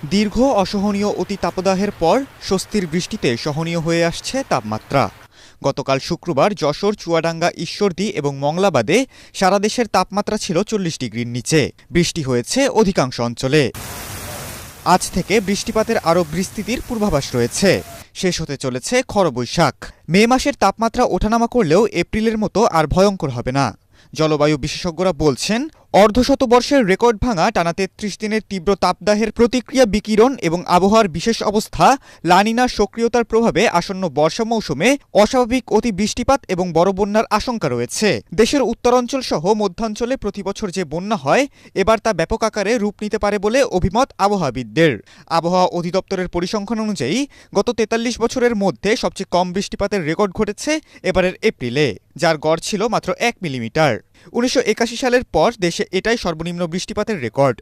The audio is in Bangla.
দীর্ঘ অসহনীয় অতি তাপদাহের পর স্বস্তির বৃষ্টিতে সহনীয় হয়ে আসছে তাপমাত্রা। গতকাল শুক্রবার যশোর, চুয়াডাঙ্গা, ঈশ্বরদী এবং মংলাবাদে সারা দেশের তাপমাত্রা ছিল 40 ডিগ্রির নিচে। বৃষ্টি হয়েছে অধিকাংশ অঞ্চলে। আজ থেকে বৃষ্টিপাতের আরও বিস্তৃতির পূর্বাভাস রয়েছে। শেষ হতে চলেছে খরবৈশাখ। মে মাসের তাপমাত্রা ওঠানামা করলেও এপ্রিলের মতো আর ভয়ঙ্কর হবে না। জলবায়ু বিশেষজ্ঞরা বলছেন, অর্ধশতবর্ষের রেকর্ড ভাঙা টানা ৩৩ দিনের তীব্র তাপদাহের প্রতিক্রিয়া, বিকিরণ এবং আবহাওয়ার বিশেষ অবস্থা লা নিনার সক্রিয়তার প্রভাবে আসন্ন বর্ষা মৌসুমে অস্বাভাবিক অতি বৃষ্টিপাত এবং বড় বন্যার আশঙ্কা রয়েছে। দেশের উত্তরাঞ্চল সহ মধ্যাঞ্চলে প্রতিবছর যে বন্যা হয়, এবার তা ব্যাপক আকারে রূপ নিতে পারে বলে অভিমত আবহাওয়াবিদদের। আবহাওয়া অধিদপ্তরের পরিসংখ্যান অনুযায়ী গত ৪৩ বছরের মধ্যে সবচেয়ে কম বৃষ্টিপাতের রেকর্ড ঘটেছে এবারের এপ্রিলে, যার গড় ছিল মাত্র ১ মিলিমিটার। ১৯৮১ সালের পর দেশে এটাই সর্বনিম্ন বৃষ্টিপাতের রেকর্ড।